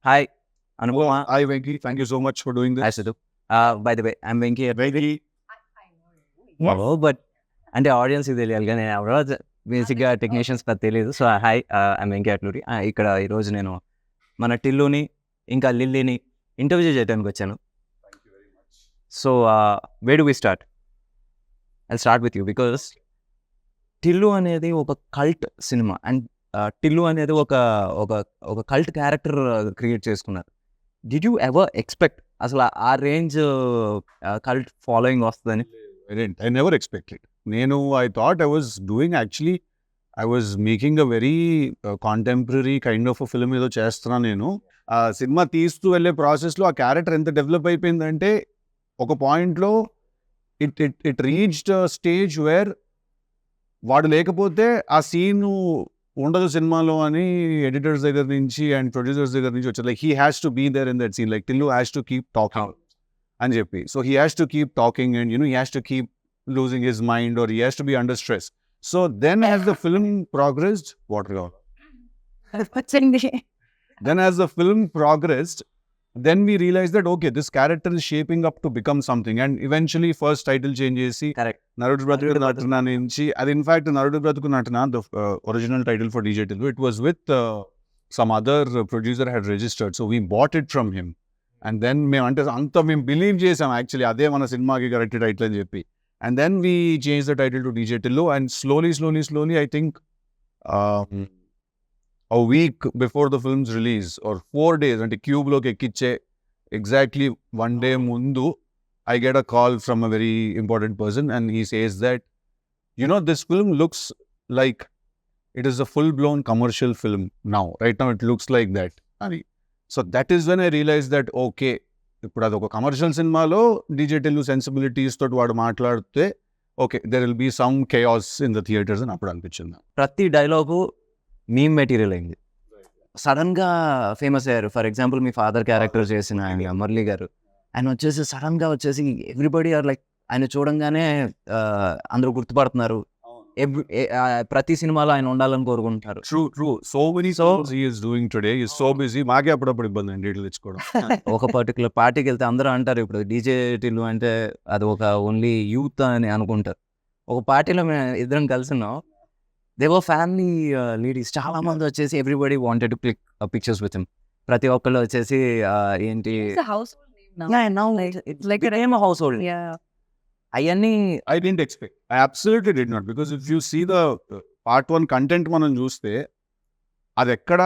Hi, Anupama. Hi, Venki. Thank you so much for doing Hi, this. Siddhu. By the way, I'm Venki. Venki, But అంటే audience ఇది తెలియాలి కానీ ఎవరో బేసిక్గా technicians నాకు తెలియదు. So hi, I'm Venky Atluri. ఇక్కడ ఈరోజు నేను మన టిల్లుని ఇంకా లిల్లీని ఇంటర్వ్యూ చేయడానికి వచ్చాను. So where do we start? I start with you because Tillu అనేది ఒక కల్ట్ సినిమా అండ్ టిల్లు అనేది ఒక ఒక ఒక కల్ట్ క్యారెక్టర్ క్రియేట్ చేసుకున్నారు. డిడ్ యూ ఎవర్ ఎక్స్పెక్ట్ అసలు ఆ రేంజ్ కల్ట్ ఫాలోయింగ్ వస్తుందని? I never expected. I thought I was doing actually, I was making a very contemporary kind of a film ఏదో చేస్తున్నా నేను. ఆ సినిమా తీస్తూ వెళ్ళే ప్రాసెస్లో ఆ క్యారెక్టర్ ఎంత డెవలప్ అయిపోయిందంటే ఒక పాయింట్లో ఇట్ రీచ్డ్ స్టేజ్ వేర్ వాడు లేకపోతే ఆ సీను ఉండదు సినిమాలో అని ఎడిటర్స్ దగ్గర నుంచి అండ్ ప్రొడ్యూసర్స్ దగ్గర నుంచి వచ్చారు. Like he has to be there in that scene, like Tillu has to keep talking అని చెప్పి. So he has to keep talking and he has to keep losing his mind or he has to be under stress. So then as the film progressed then we realized that okay, this character is shaping up to become something, and eventually first title change chesi Narudu Bratuku Natana nunchi adi in fact Narudu Bratuku Natana, the original title for DJ Tillu, it was with some other producer had registered, so we bought it from him and then మేము అంటే అంత మేము believe చేసాం actually అదే మన సినిమాకి correct title అని చెప్పి. And then we change the title to DJ Tillu and slowly I think a week before the film's release or 4 days అంటే క్యూబ్ లోకి ఎక్కిచ్చే exactly 1 day ముందు I get a call from a very important person and he says that this film looks like it is a full-blown commercial film now. Right now it looks like that. So that is when I realized that okay, ఇప్పుడు అదొక commercial సినిమాలో DJ Tillu sensibilities తోటి వాడు మాట్లాడితే okay, there will be some chaos in the theaters అని అప్పుడు అనిపించింది. ప్రతి డైలాగు మీమ్ మెటీరియల్ అయింది, సడన్ గా ఫేమస్ అయ్యారు. For example me father character చేసిన ఆయన మురళి గారు, ఆయన వచ్చేసి సడన్ గా వచ్చేసి ఎవ్రీబడి ఆర్ లైక్ ఆయన చూడంగానే అందరూ గుర్తుపడుతున్నారు. ప్రతి సినిమాలో ఆయన ఉండాలని కోరుకుంటారు. True so many songs he is doing today, he is so busy. మాకే అప్పుడప్పుడు ఇబ్బంది అండి డీటెయిల్ తెచ్చుకోవడం. ఒక పర్టికులర్ పార్టీకి వెళ్తే అందరూ అంటారు ఇప్పుడు DJ Tillu అంటే అది ఒక ఓన్లీ యూత్ అని అనుకుంటారు. ఒక పార్టీలో మేము ఇద్దరం కలిసి ఉన్నాం, దే వర్ ఫ్యామిలీ లేడీస్ చాలా మంది వచ్చేసి everybody wanted to click pictures with him. ప్రతి ఒక్కళ్ళు వచ్చేసి ఏంటి హౌస్ హోల్డ్ అవన్నీ. I didn't expect. I absolutely did not, because if you see the part 1 content మనం చూస్తే అది ఎక్కడ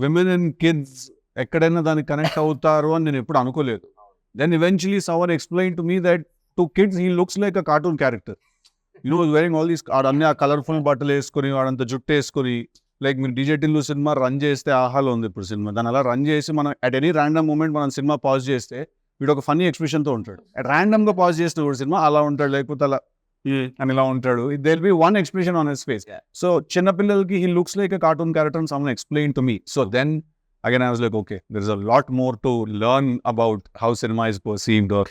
విమెన్ అండ్ కిడ్స్ ఎక్కడైనా దానికి కనెక్ట్ అవుతారు అని నేను ఎప్పుడు అనుకోలేదు. Then eventually someone explained to me that to kids he looks like a cartoon character. wearing all these అన్ని ఆ కలర్ఫుల్ బట్టలు వేసుకొని వాడంతా జుట్టు వేసుకొని, లైక్ మీరు DJ Tillu సినిమా రన్ చేస్తే ఆహాలో ఉంది ఇప్పుడు సినిమా, దాన్ని అలా రన్ చేసి మనం అట్ ఎనీ ర్యాండమ్ మూమెంట్ మనం సినిమా పాజ్ చేస్తే వీడు ఒక ఫన్నీ ఎక్స్ప్రెషన్తో ఉంటాడు. ర్యాండమ్ గా పాజ్ చేసిన కూడా సినిమా అలా ఉంటాడు, లేకపోతే అలా అని ఇలా ఉంటాడు. There be one expression on his face. So చిన్నపిల్లలకి he looks like a cartoon character and someone explain to me. So then again I was like okay, there is a lot more to learn about how cinema is perceived or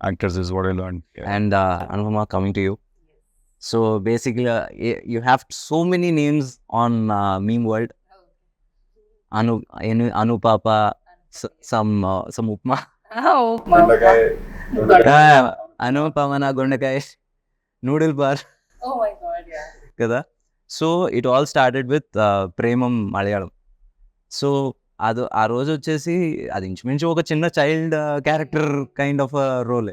actors is what I learned. And Anupama, coming to you. So basically you have so many names on meme world. Anupapa, some upma. Anupama na gondakai noodle bar. Oh my god, yeah. Kada. So it all started with Premam Malayalam. So అది ఆ రోజు వచ్చేసి అది ఇంచుమించు ఒక చిన్న child character kind of role.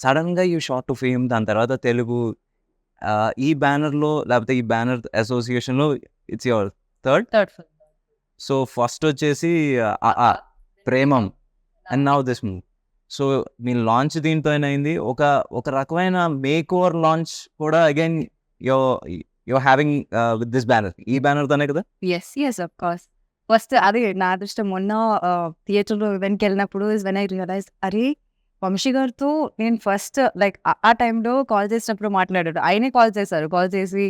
Sudden గా you shot to fame. దాని తర్వాత తెలుగు ఈ బ్యానర్లో లేకపోతే ఈ బ్యానర్ అసోసియేషన్లో it's your third film. So first వచ్చేసి Premam and now this move. So మీ లాంచ్ దీంతో అయింది. ఒక రకమైన మేక్ ఓవర్ లాంచ్ కూడా again you having with this banner. ఈ బ్యానర్ తోనే కదా? Yes, of course. ఫస్ట్ అది నా అదృష్టం. మొన్న థియేటర్లో ఈవెంట్కి వెళ్ళినప్పుడు ఇస్ వెన్ ఐ రియలైజ్, అరే వంశీ గారితో నేను ఫస్ట్ లైక్ ఆ టైంలో కాల్ చేసినప్పుడు మాట్లాడాడు. ఆయనే కాల్ చేసి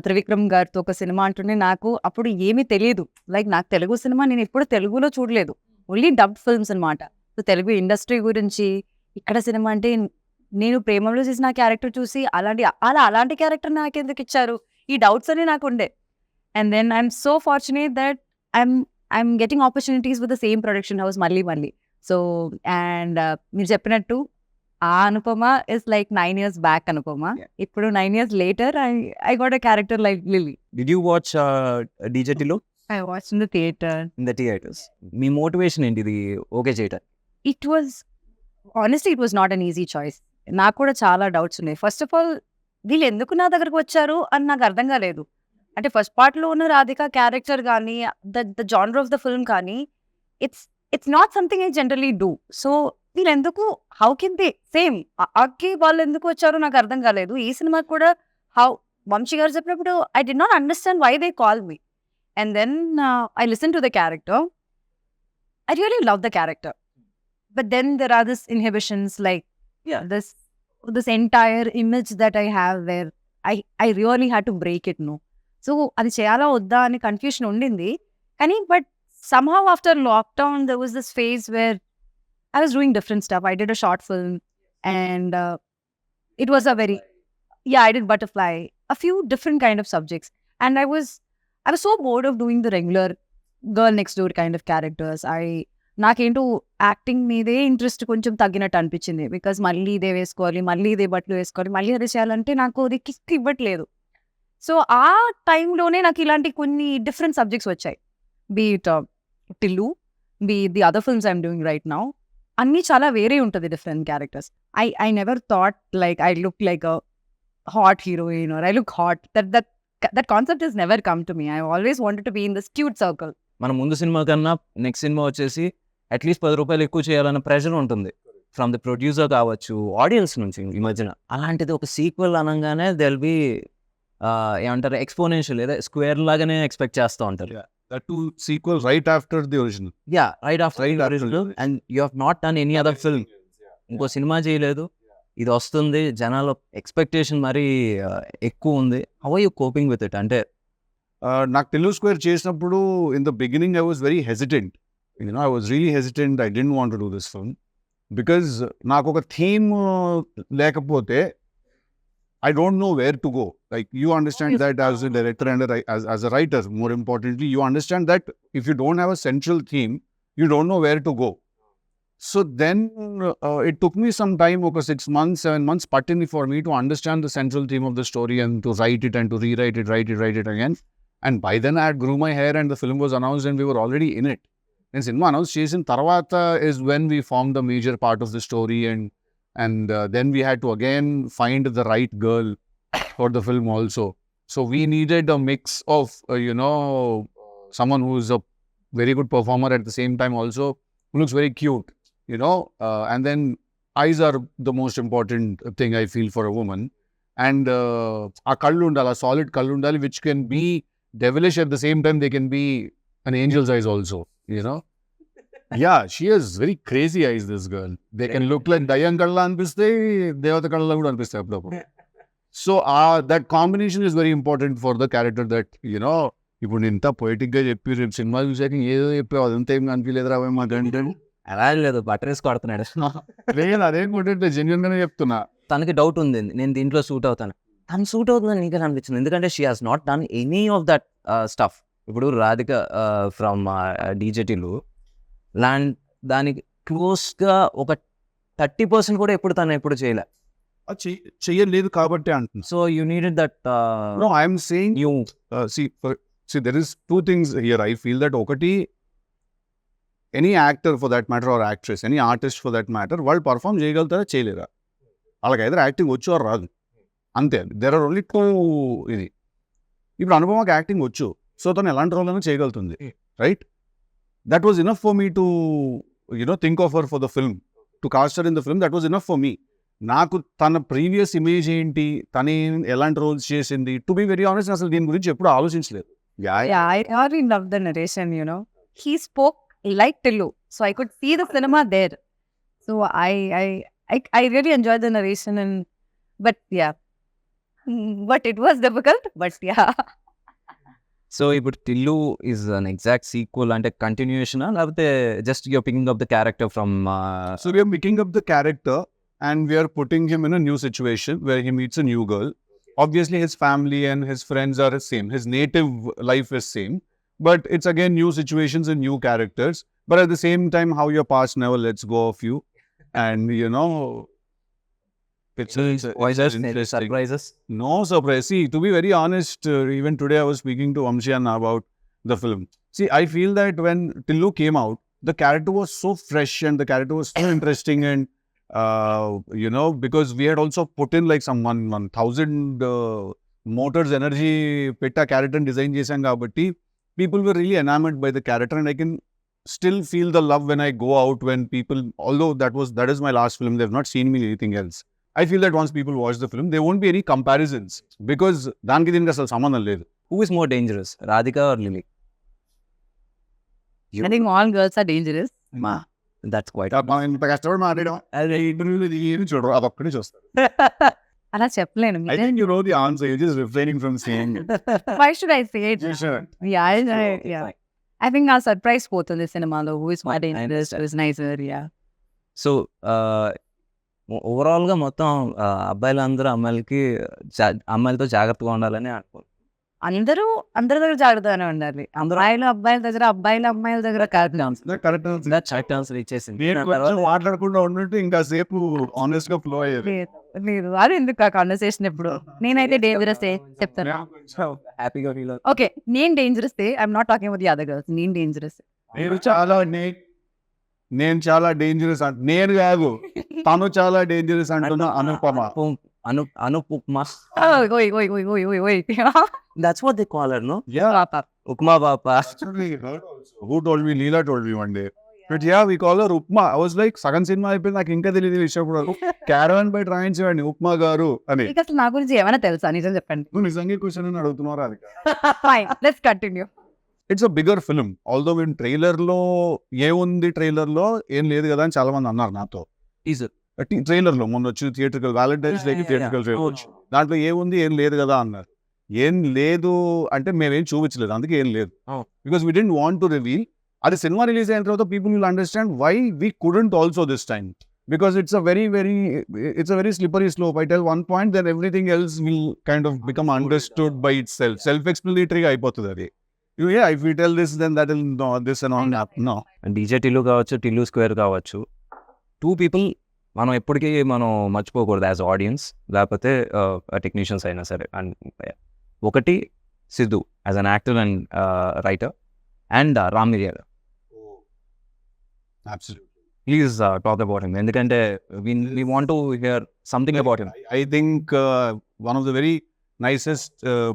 త్రివిక్రమ్ గారితో ఒక సినిమా అంటుండే. నాకు అప్పుడు ఏమీ తెలియదు, లైక్ నాకు తెలుగు సినిమా నేను ఎప్పుడు తెలుగులో చూడలేదు, ఓన్లీ డబ్డ్ ఫిల్మ్స్ అనమాట. సో తెలుగు ఇండస్ట్రీ గురించి ఇక్కడ సినిమా అంటే నేను ప్రేమలో చేసిన క్యారెక్టర్ చూసి అలాంటి క్యారెక్టర్ నాకు ఎందుకు ఇచ్చారు, ఈ డౌట్స్ అన్ని నాకు ఉండే. And then I'm so fortunate that I'm getting opportunities with the same production house malli. So, and మీరు చెప్పినట్టు ఆ Anupama is like 9 years back Anupama. ఇప్పుడు 9 years later, I got a character like Lily. Did you watch DJ Tillu I watched in the theater. in the theaters? Me motivation ఏంటి ఇది okay చేయటం? It was, honestly, it was not an easy choice. నాకు కూడా చాలా doubts ఉన్నాయి. First of all వీళ్ళు ఎందుకు నా దగ్గరకు వచ్చారు అని నాకు అర్థం కాలేదు. అంటే ఫస్ట్ పార్ట్లో ఉన్న రాధిక క్యారెక్టర్ కానీ the genre of the film కానీ it's not something I generally do. So వీళ్ళు ఎందుకు, హౌ కెన్ దే సేమ్ అక్కి వాళ్ళు ఎందుకు వచ్చారో నాకు అర్థం కాలేదు. ఈ సినిమాకి కూడా వంశీ గారు చెప్పినప్పుడు I did not understand why they call me. And then I listen to the character. I really love the character. But then there are these inhibitions, like this entire image that I have where I really had to break it, no. So అది చేయాలా వద్దా అని confusion ఉండింది. కానీ but somehow after lockdown there was this phase where I was doing different stuff. I did a short film and it was a very, I did Butterfly, a few different kind of subjects. And I was so bored of doing the regular girl next door kind of characters. నాకేంటో acting మీదే interest కొంచెం తగ్గినట్టు అనిపించింది. Because మళ్ళీ ఇదే వేసుకోవాలి, మళ్ళీ ఇదే బట్టలు వేసుకోవాలి, మళ్ళీ అదే చేయాలంటే నాకు అది కిక్ ఇవ్వట్లేదు. సో ఆ టైంలోనే నాకు ఇలాంటి కొన్ని డిఫరెంట్ సబ్జెక్ట్స్ వచ్చాయి. Be it Tillu, be the other films I'm doing right now. అన్నీ చాలా వేరే ఉంటుంది different characters. I never thought like I look like a hot heroine or I look hot. That concept is never come to me. I always wanted to be in this cute circle. మన ముందు cinema కన్నా next cinema వచ్చేసి at least 10 రూపాయలు ఎక్కువ చేయాలన్న pressure ఉంటుంది from the producer కావచ్చు, audience నుంచి ఈ మధ్యన. అలాంటిది ఒక సీక్వెల్ అనగానే దెల్ బి ఏమంటారు ఎక్స్పోనెన్షియల్ లేదా స్క్వేర్ లాగానే ఎక్స్పెక్ట్ చేస్తూ ఉంటారు. That too sequel right after the original. Right after the original, and you have not done any other film. ఇంకో సినిమా చేయలేదు, ఇది వస్తుంది, జనాల ఎక్స్పెక్టేషన్ మరీ ఎక్కువ ఉంది. How are you coping with it? అంటే నాకు టిల్లు స్క్వేర్ చేసినప్పుడు in the beginning I was very hesitant. I was really hesitant. I didn't want to do this film because నాకు ఒక థీమ్ లేకపోతే I don't know where to go. Like, you understand that as a director and as a writer, more importantly, you understand that if you don't have a central theme, you don't know where to go. So then it took me some time, okay, 6 months, 7 months, partly for me to understand the central theme of the story and to write it and to rewrite it, write it again. And by then I had grew my hair and the film was announced and we were already in it. And cinema announced చేసిన తర్వాత is when we formed the major part of the story, and then we had to again find the right girl for the film also. So we needed a mix of someone who is a very good performer at the same time also who looks very cute, and then eyes are the most important thing I feel for a woman. And a kallu undala, solid kallu undali, which can be devilish at the same time. They can be an angel's eyes also, Yeah, she has very crazy eyes, this girl. They can look like Dayan Kalla anpiste, Devata Kalla kuda anpiste appudu. So that combination is very important for the character that, ఇప్పుడు ఇంత poetic గా చెప్పి రేపు cinema చూసాక ఏదో చెప్పావు, అదంతా ఏం కనిపించలేదురా మాకంటే. అలా లేదు, బటర్ వేసి కొడుతున్నాడు. లేదు, అదేం కొట్టే జెన్యున్ గానే చెప్తున్నా. తనకి డౌట్ ఉంది, నేను దీంట్లో సూట్ అవుతాను. తను సూట్ అవుతుందని నీకు అనిపించింది, ఎందుకంటే she has not done any of that stuff. ఇప్పుడు రాధిక ఫ్రమ్ డీజే టిల్లు దానికి క్లోజ్గా ఒక 30% కూడా తను ఎప్పుడు చేయలే. చెయ్యలేదు కాబట్టి అంటున్నా. So you needed that. No, I'm saying you see there is two things here. I feel that ఒకటి, any actor for that matter or actress, any artist for that matter, వాళ్ళు పర్ఫామ్ చేయగలుగుతారా చేయలేరా? వాళ్ళకి either యాక్టింగ్ వచ్చు or రాదు, అంతే. there are only two. ఇది ఇప్పుడు అనుపమకి యాక్టింగ్ వచ్చు, సో తను ఎలాంటి రోల్ అయినా చేయగలుగుతుంది, right? That was enough for me to think of her for the film, to cast her in the film. That was enough for me. నాకు తన previous image ఏంటి, తను ఎలాంటి రోల్స్ చేసింది, టు బి వెరీ ఆనెస్ట్ అసలు దీని గురించి ఎప్పుడు ఆలోచించలేదు. I really love the narration, he spoke like Tillu, so I could see the cinema there. So I really enjoyed the narration, but it was difficult, but so ఇప్పుడు Tillu is an exact sequel, అంటే continuation లేకపోతే just you're picking up the character from? So we are picking up the character and we are putting him in a new situation where he meets a new girl. Obviously his family and his friends are the same, his native life is same, but it's again new situations and new characters. But at the same time, how your past never lets go of you, and it's interesting. surprises. No surprise. See, to be very honest, even today I was speaking to Amshi Anna about the film. See, I feel that when Tillu came out, the character was so fresh and the character was so interesting, and because we had also put in like some 1,000 motors energy petta character and design chesam kabatti, people were really enamored by the character, and I can still feel the love when I go out, when people, although that is my last film, they've not seen me in anything else. I feel that once people watch the film, there won't be any comparisons because దానికి దీనికి అసలు సంబంధం లేదు. Who is more dangerous, Radhika or Lily? I think all girls are dangerous. That's quite. మనం ఇంత కష్టపడి మాట్లాడడం ఇంటర్వ్యూలో ఏమి చూడరు, అదొక్కడే చూస్తారు. అలా చెప్పలేను. I think you know the answer, you're just refraining from saying it. Why should I say it? You should. Yeah. I think our surprise పోతుంది సినిమాలో. Who is more dangerous, who is nicer, yeah. So ఓవరాల్గా మొత్తం అబ్బాయిలందరూ అమ్మాయిలతో జాగ్రత్తగా ఉండాలని అనుకో. అందరూ అందరి దగ్గర జాగ్రత్తగానే ఉండాలి. అమ్మాయిలు అబ్బాయిల దగ్గర, అబ్బాయిలు అమ్మాయిల దగ్గర కాదు. కరెక్ట్ ఆన్సర్ ఇచ్చేసింది. మాట్లాడకుండా ఉన్నట్టు ఇంకా సేపు ఆనెస్ట్ గా ఫ్లో అయ్యేది. లేదు అది ఎందుకు ఆ కాన్వర్సేషన్ ఎప్పుడు. నేనైతే డేంజరస్ చెప్తాను. హ్యాపీగా ఫీల్ అవుతుంది. ఓకే, నేను dangerous I'm not talking about the other girls. నేను డేంజరస్. నేను చాలా డేంజరస్ నేను కాదు, తను చాలా డేంజరస్ అంటున్నా. అనుపమ. ఓయ్. That's what they call her, no? Yeah. Upma Papa. Who told me? Leela told me one day. But yeah, we call her Upma. I was like, సగం సినిమా అయిపోయింది, నాకు ఇంకా తెలియదు విషయం కూడా. క్యారవన్ బై ట్రైన్ చేయండి ఉప్మా గారు అని. అసలు నా గురించి ఏమైనా తెలుసా? నిజం చెప్పండి. నువ్వు నిజంగా క్వశ్చన్ అని అడుగుతున్నారా? అది fine, let's continue. It's a bigger film. Although మేము ట్రైలర్లో ఏముంది, ట్రైలర్లో ఏం లేదు కదా అని చాలా మంది అన్నారు నాతో. ట్రైలర్లో మొన్న వచ్చి థియేట్రికల్ వ్యాలంటైన్స్ డేకి థియేట్రికల్ ట్రైలర్, దాంట్లో ఏముంది, ఏం లేదు కదా అన్నారు. ఏం లేదు అంటే మేమేం చూపించలేదు, అందుకే ఏం లేదు. Because we didn't want to reveal. అది సినిమా రిలీజ్ అయిన తర్వాత people will understand why we couldn't also this time. Because it's a very slippery slope. I tell one point, then everything else will kind of become understood by itself. Self-explanatory అయిపోతుంది అది. Yeah, if we tell this, then that will no, this and all that. No. DJ Tillu కావచ్చు, Tillu square కావచ్చు, 2 people మనం ఎప్పటికీ మనం మర్చిపోకూడదు as audience, లేకపోతే technicians అయినా సరే. అండ్ ఒకటి Siddhu as an actor and writer, and Ram మిరియాల. Absolutely. Please talk about him. ఎందుకంటే we want to hear something about him. I think one of the very nicest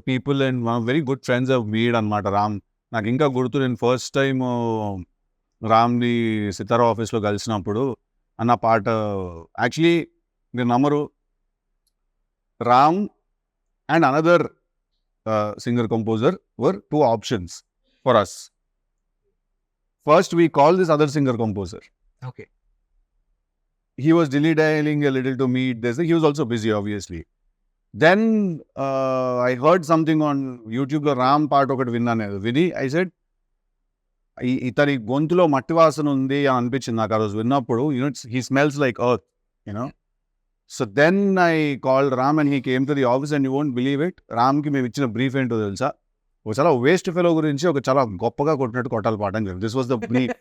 people and one of very good friends I've made అన్నమాట రామ్. నాకు ఇంకా గుర్తు, నేను first time రామ్ని సితారా ఆఫీస్లో కలిసినప్పుడు అన్న పాట, యాక్చువల్లీ మీరు నమ్మరు, Ram and another singer composer were 2 options for us. First we called this other singer composer. Okay. He was dilly-dallying a little to meet this. He was also busy, obviously. Then I heard something on YouTube లో రామ్ పాట ఒకటి విన్నాను. విని I said, ఇతని గొంతులో మట్టి వాసన ఉంది అని అనిపించింది నాకు ఆ రోజు విన్నప్పుడు. He smells like earth, So then I called Ram and he came to the office, and you won't believe it. రామ్కి మేము ఇచ్చిన బ్రీఫ్ ఏంటో తెలుసా? ఒక చాలా వేస్ట్ ఫెలో గురించి ఒక చాలా గొప్పగా కొట్టినట్టు కొట్టాలి పాట అని చెప్పి. This was the brief.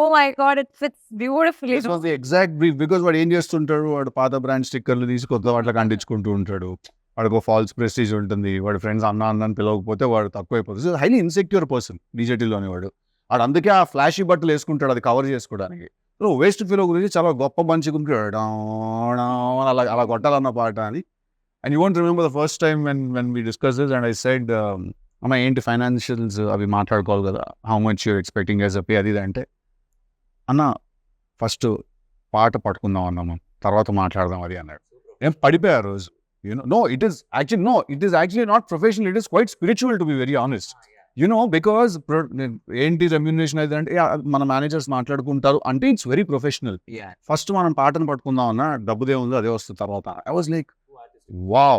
Oh my God, it fits beautifully. This was the exact brief, because వాడు ఏం చేస్తుంటాడు, వాడు పాత బ్రాండ్ స్టిక్కర్లు తీసి కొత్త వాటికి అంటించుకుంటూ ఉంటాడు. వాడికి ఫాల్స్ ప్రెస్టీజ్ ఉంటుంది, వాడి ఫ్రెండ్స్ అన్న అని పిలవకపోతే వాడు తక్కువైపోతుంది. హైలీ ఇన్సెక్యూర్ పర్సన్ డీజేటీలోని వాడు అందుకే ఆ ఫ్లాషీ బట్టలు వేసుకుంటాడు అది కవర్ చేసుకోవడానికి. వేస్ట్ ఫీలో గురించి చాలా గొప్ప మంచి గుంటాడు, అలా కొట్టాలన్న పాట అని. And you want remember the first time when we discuss this and I said, అమ్మ ఏంటి ఫైనాన్షియల్స్ అవి మాట్లాడుకోవాలి కదా, how much you're expecting as a pay అది అంటే, అన్న ఫస్ట్ పాట పట్టుకుందాం అన్నాము, తర్వాత మాట్లాడదాం అది అన్నాడు. ఏం పడిపోయా రోజు. No, it is actually not professional, it is quite spiritual, to be very honest. Because ఏంటి రెమ్యూనరేషన్ అయితే అంటే మన మేనేజర్స్ మాట్లాడుకుంటారు అంటే ఇట్స్ వెరీ ప్రొఫెషనల్. ఫస్ట్ మనం పాటను పట్టుకుందాం అన్న, డబ్బుదే ఉందో అదే వస్తుంది తర్వాత. I was like, wow.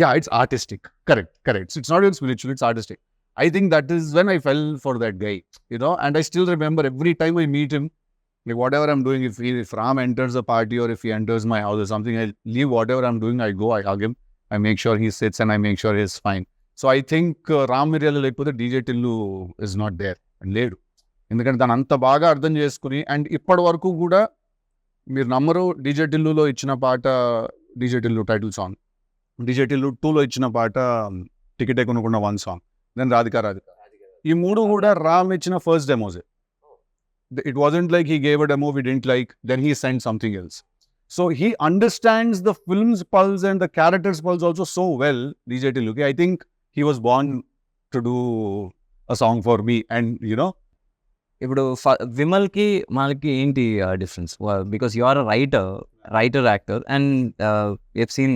Yeah, it's artistic. Correct. It's not even spiritual, it's artistic. I think that is when I fell for that guy, and I still remember every time I meet him, like whatever I'm doing, if Ram enters a party or if he enters my house or something, I leave whatever I'm doing, I go, I hug him, I make sure he sits and I make sure he's fine. So I think Ram Miriyala లేకపోతే DJ Tillu is not there లేడు. ఎందుకంటే దాన్ని అంత బాగా అర్థం చేసుకుని, and ఇప్పటి వరకు కూడా మీరు నమ్మరు, డీజే టిల్లులో ఇచ్చిన పాట DJ Tillu title song, DJ Tillu 2లో ఇచ్చిన పాట టికెట్ కొనుక్కున్న 1 సాంగ్, దెన్ రాధిక. ఈ 3 కూడా రామ్ ఇచ్చిన first demos. It wasn't like he gave a demo we didn't like, then he sent something else. So he understands the film's pulse and the character's pulse also so well, DJ Tillu. I think he was born to do a song for me, and you know. ఇప్పుడు విమల్కి మనకి ఏంటి difference? Because you are writer actor and F scene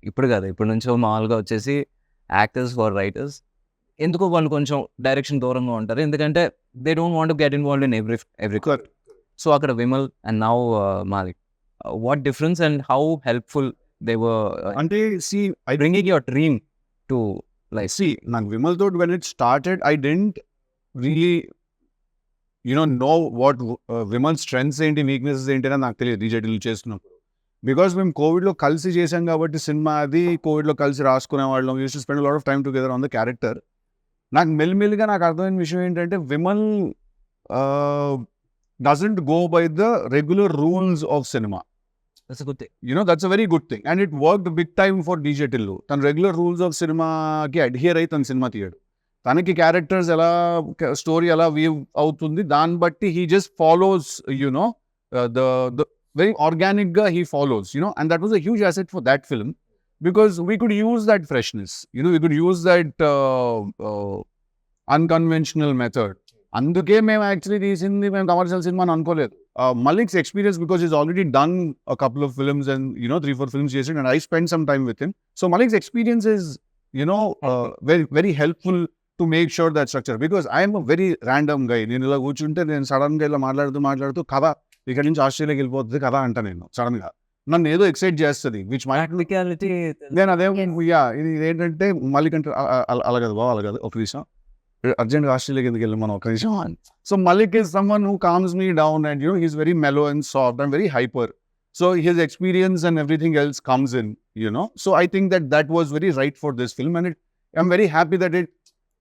ఇప్పుడు కదా, ఇప్పటి నుంచో మామూలుగా వచ్చేసి యాక్టర్స్ ఫర్ రైటర్స్ ఎందుకో వాళ్ళు కొంచెం డైరెక్షన్ దూరంగా ఉంటారు, ఎందుకంటే they don't want to get involved in every. So అక్కడ Vimal and now Malik, what difference and how helpful they were అంటే bringing your dream to life? నాకు విమల్ తో when it started, I didn't really know what Vimal strengths ఏంటి, weaknesses ఏంటి అని నాకు తెలియదు DJ Tillu చేస్తున్నప్పుడు. బికాస్ మేము కోవిడ్లో కలిసి చేసాం కాబట్టి సినిమా, అది కోవిడ్లో కలిసి రాసుకునే వాళ్ళం, use to spend lot of time together on the character. నాకు మెల్లిమెల్లిగా నాకు అర్థమైన విషయం ఏంటంటే Vimal doesn't go by the regular rules of cinema. That's a good thing. That's a very good thing. And it worked big time for DJ Tillu. తన regular rules of సినిమాకి adhere అయి తన సినిమా తీయడు. తనకి క్యారెక్టర్స్ ఎలా, story ఎలా weave అవుతుంది దాన్ని బట్టి he just follows the very organic he follows, and that was a huge asset for that film, because we could use that freshness, we could use that unconventional method. అందుకే మేము actually తీసింది మేము commercial cinema అని అనుకోలేదు. Malik's experience, because he's already done a couple of films and 3-4 films చేసాడు, and I spent some time with him. So Malik's experience is very very helpful to make sure that structure, because I am a very random guy. నేను ఇలా కూర్చుంటే నేను sudden గా ఇలా మాట్లాడుతూ కథ ఇక్కడ నుంచి ఆస్ట్రేలియాకి వెళ్ళిపోతుంది కదా అంట, నేను సడన్ గా నన్ను ఏదో ఎక్సైట్ చేస్తుంది, విచ్ మై నేను అదే ఇది ఏంటంటే మలిక్ అంటే అలా కదా బాగా, అలా కదా ఒక విషయం అర్జెంట్గా ఆస్ట్రేలియాకి ఎందుకు వెళ్ళి మనం ఒక విషయం. So Malik is someone who calms me down and he's very mellow and soft and very hyper. So his experience and everything else comes in, so I think that was very right for this film, and I'm very happy that it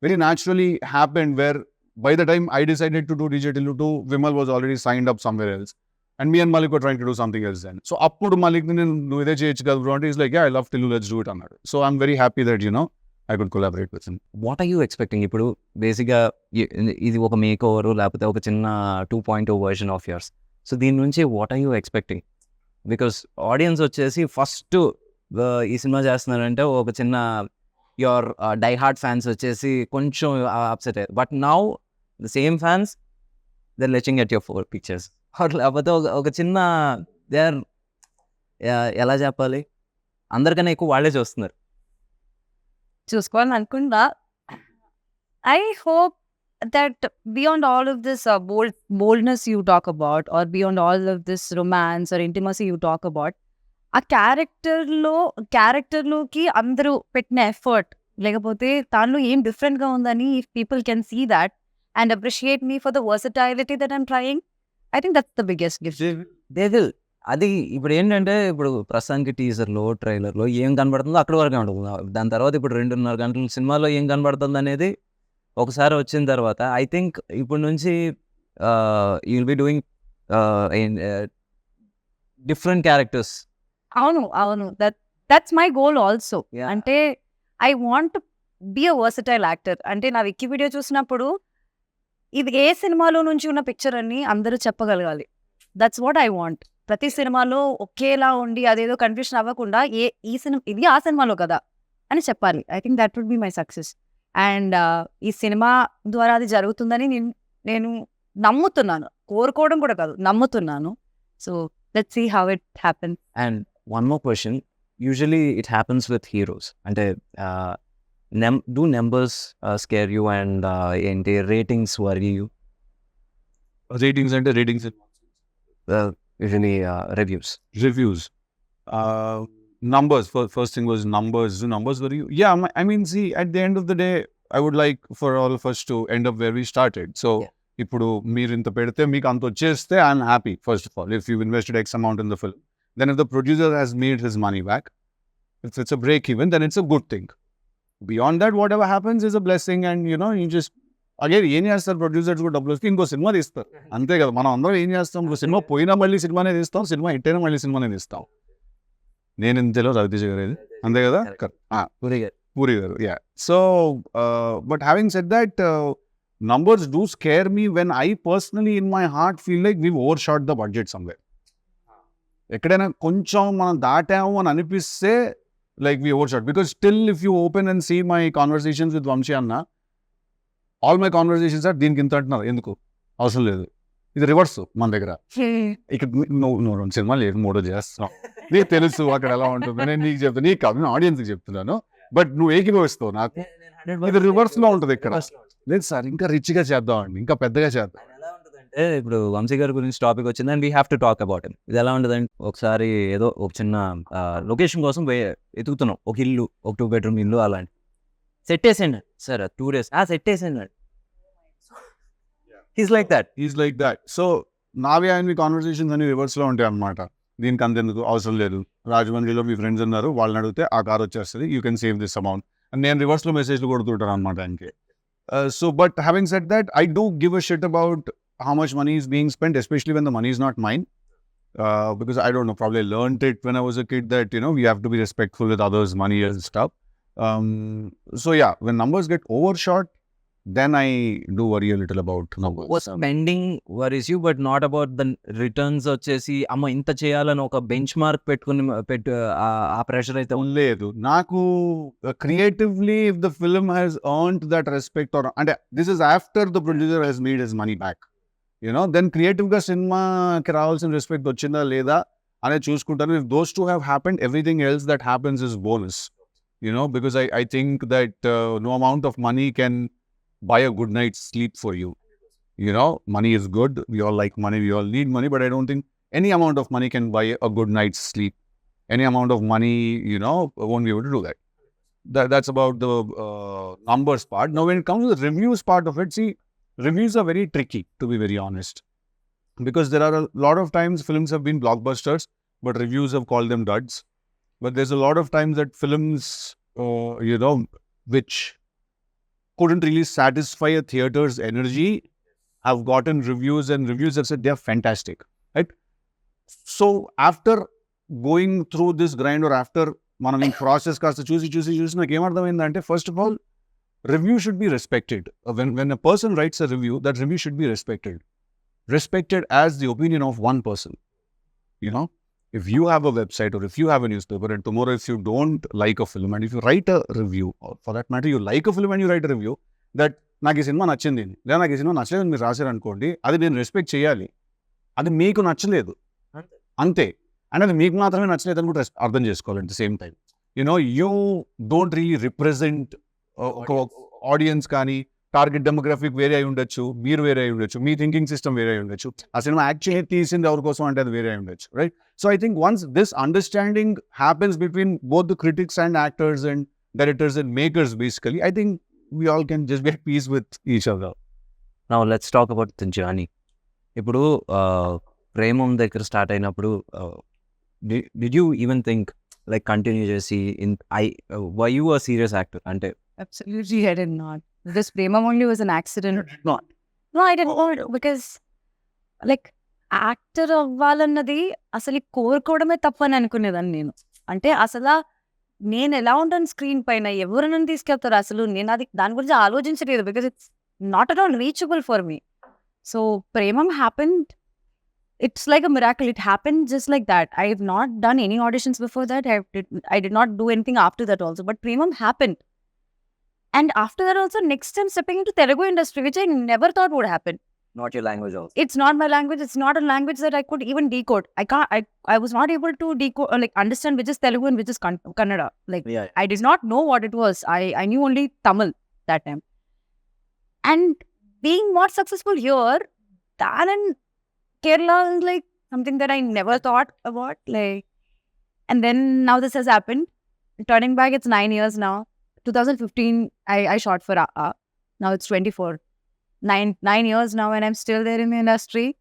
very naturally happened, where by the time I decided to do DJ Tillu 2, Vimal was already signed up somewhere else, and me and Malik were trying to do something else then. So appudu Malik nu ide cheyochu kada bro, he's like, yeah, I love Tillu, let's do it annadu. So I'm very happy that I could collaborate with him. What are you expecting? ఇప్పుడు బేసిక్గా ఇది ఒక make over లేకపోతే ఒక చిన్న 2.0 version of yours. So దీని నుంచి what are you expecting? Because audience వచ్చేసి ఫస్ట్ ఈ సినిమా చేస్తున్నారంటే ఒక చిన్న యువర్ డై హార్డ్ ఫ్యాన్స్ వచ్చేసి కొంచెం అప్సెట్ అయ్యారు, but now the same fans they are latching at your 4 pictures. లేకపోతే ఒక చిన్న దే ఆర్ ఎలా చెప్పాలి, అందరికన్నా ఎక్కువ వాళ్ళే చూస్తున్నారు. చూసుకోవాలని అనుకుంటా. I hope that beyond all of this boldness you talk about, or beyond all of this romance or intimacy you talk about, ఆ క్యారెక్టర్లోకి అందరూ పెట్టిన ఎఫర్ట్, లేకపోతే దానిలో ఏం డిఫరెంట్గా ఉందని if people can see that and appreciate me for the versatility that I'm trying, I think that's the biggest gift. They will. అది ఇప్పుడు ఏంటంటే ఇప్పుడు ప్రస్తుతానికి టీజర్లో ట్రైలర్లో ఏం కనబడుతుందో అక్కడి వరకే ఉంటుంది. దాని తర్వాత ఇప్పుడు 2.5 గంటల సినిమాలో ఏం కనబడుతుంది అనేది ఒకసారి వచ్చిన తర్వాత ఐ థింక్ ఇప్పుడు నుంచి you will be doing different characters. అవును దట్స్ మై గోల్ ఆల్సో. అంటే I want be a versatile actor. అంటే నా విక్కీ వీడియో చూసినప్పుడు ఇది ఏ సినిమాలో నుంచి ఉన్న పిక్చర్ అని అందరూ చెప్పగలగాలి. That's what I want. ప్రతి సినిమాలో ఒకేలా ఉండి అదేదో కన్ఫ్యూషన్ అవ్వకుండా ఈ సినిమా ఇది ఆ సినిమాలో కదా అని చెప్పాలి. I think that would be my success. And ఈ సినిమా ద్వారా అది జరుగుతుందని నేను నమ్ముతున్నాను. కోరుకోవడం కూడా కాదు, నమ్ముతున్నాను. So let's see how it happens. And one more question, usually it happens with heroes. అంటే do numbers scare you, and ఏంటి రేటింగ్స్ worry you? Ratings అంటే ratings Usually reviews. Numbers, first thing was numbers. Do numbers worry you? Yeah, I mean, see, at the end of the day, I would like for all of us to end up where we started. So ఇప్పుడు మీరు ఇంత పెడితే మీకు అంత వచ్చేస్తే I'm happy. First of all, if you've invested X amount in the film, then if the producer has made his money back, if it's a break even, then it's a good thing. Beyond that, whatever happens is a blessing, and you just again ఏం చేస్తారు producers కూడా డబ్బులు వస్తే ఇంకో cinema తీస్తారు అంతే కదా. మనం అందరం ఏం చేస్తాం, ఇంకో సినిమా పోయినా మళ్ళీ సినిమానే తీస్తాం, సినిమా హిట్ అయినా మళ్ళీ సినిమానే తీస్తాం. నేను ఇంతలో రవితేజ గారు ఇది అంతే కదా. పూరి గారు yeah. So but having said that, numbers do scare me when I personally in my heart feel like we've overshot the budget somewhere. ఎక్కడైనా కొంచెం మనం దాటాము అని అనిపిస్తే like we overshot, because still if you open and see my conversations with Vamshi Anna, all my conversations are దీనికి ఇంత అంటున్నారు, ఎందుకు అవసరం లేదు. ఇది రివర్స్ మన దగ్గర. ఇక్కడ నువ్వు సినిమా లేదు మూడో చేస్తున్నావు, నీకు తెలుసు అక్కడ ఎలా ఉంటుంది, నేను నీకు చెప్తాను, నీకు కాదు ఆడియన్స్కి చెప్తున్నాను, బట్ నువ్వు ఏకీభవిస్తావు నాకు. ఇది రివర్స్ లో ఉంటుంది ఇక్కడ. లేదు సార్ ఇంకా రిచ్గా చేద్దాం అండి, ఇంకా పెద్దగా చేద్దాం. అంటే ఇప్పుడు వంశీ గారి గురించి టాపిక్ వచ్చింది and we have to talk about him. ఇది ఎలా ఉంటుందంటే, ఒకసారి ఏదో ఒక చిన్న లొకేషన్ కోసం ఎతుకుతున్నాం, ఒక ఇల్లు, ఒక 2 bedroom ఇల్లు అలాంటి సెట్ వేసేయండి సార్, 2 days సెట్ వేసేయండి. He's like that. సో నావి ఆయన కాన్వర్సేషన్స్ అన్ని రివర్స్ లో ఉంటాయి అన్నమాట. దీనికి అంతెందుకు అవసరం లేదు, రాజమండ్రిలో మీ ఫ్రెండ్స్ ఉన్నారు, వాళ్ళని అడిగితే ఆ కార్ వచ్చేస్తుంది, you can save this amount అని నేను రివర్స్ లో మెసేజ్లు కొడుతుంటాను అనమాట ఆయనకి. So but having said that, I do give a shit about how much money is being spent, especially when the money is not mine, because I don't know, probably learned it when I was a kid that we have to be respectful with others' money and stuff. So yeah, when numbers get overshot, then I do worry a little about numbers. Spending worries you, but not about the returns. వచ్చేసి అమ్మ ఇంత చేయాలని ఒక bench mark పెట్టుకుని ఆ pressure అయితే లేదు నాకు. Creatively, if the film has earned that respect, or and this is after the producer has made his money back, then creative గా సినిమాకి రావాల్సిన రెస్పెక్ట్ వచ్చిందా లేదా అనేది చూసుకుంటాను. If those two have happened, everything else that happens is bonus, because I think that no amount of money can buy a good night's sleep for you. Money is good, we all like money, we all need money, but I don't think any amount of money can buy a good night's sleep. Any amount of money won't be able to do that. That's about the numbers part. Now when it comes to the reviews part of it, see, reviews are very tricky, to be very honest, because there are a lot of times films have been blockbusters but reviews have called them duds. But there's a lot of times that films which couldn't really satisfy a theater's energy have gotten reviews, and reviews have said they're fantastic, right? So after going through this grind, or after మనం ఈ process కాస్త చూసి నాకు ఏమర్థమైందంటే, first of all review should be respected. When a person writes a review, that review should be respected as the opinion of one person. If you have a website, or if you have a newspaper, and tomorrow if you don't like a film, and if you write a review, or for that matter you like a film and you write a review that నాకు ఈ cinema నచ్చింది, లేదా నాకు ఈ cinema నచ్చలేదు మీరు రాశారనుకోండి, అది నేను రెస్పెక్ట్ చేయాలి. అది మీకు నచ్చలేదు అంతే, అండ్ అది మీకు మాత్రమే నచ్చలేదు అని కూడా అర్థం చేసుకోవాలి. At the same time you don't really represent ఒక ఆడియన్స్, కానీ టార్గెట్ డెమోగ్రఫిక్ వేరే అయి ఉండొచ్చు, మీరు వేరే అయి ఉండొచ్చు, మీ థింకింగ్ సిస్టమ్ వేరే అయి ఉండొచ్చు, ఆ సినిమా యాక్చువల్లీ తీసింది ఎవరి కోసం అంటే అది వేరే అయి ఉండొచ్చు, right? So I think once this understanding happens between both the critics and actors and directors and makers, basically I think we all can just be at peace with each other. Now let's talk about the journey. ఇప్పుడు ప్రేమం దగ్గర start అయినప్పుడు did you even think like continue చేసి were you a serious actor? అంటే Absolutely, I did not. This Premam only was an accident. Not. No, I did not, because like actor అవ్వాలన్నది అసలు కోరుకోవడమే తప్పని అనుకునేదాన్ని నేను. అంటే అసలు నేను ఎలా ఉంటాను స్క్రీన్ పైన, ఎవరు నన్ను తీసుకెళ్తారు, అసలు నేను అది దాని గురించి ఆలోచించలేదు, because it's not at all reachable for me. So Premam happened, it's like a miracle. It happened just like that. I have not done any auditions before that. I did not do anything after that also. But Premam happened. And after that also, next time stepping into Telugu industry, which I never thought would happen. not your language also. It's not my language. It's not a language that I could even decode. I was not able to decode, like understand which is Telugu and which is Kannada. Like Yeah. I did not know what it was. I knew only Tamil that time. And being more successful here than in Kerala is like something that I never thought about. Like, and then now this has happened. Turning back, it's 9 years now. 2015, I shot for now it's 24. 9 years now, and I'm still there in the industry.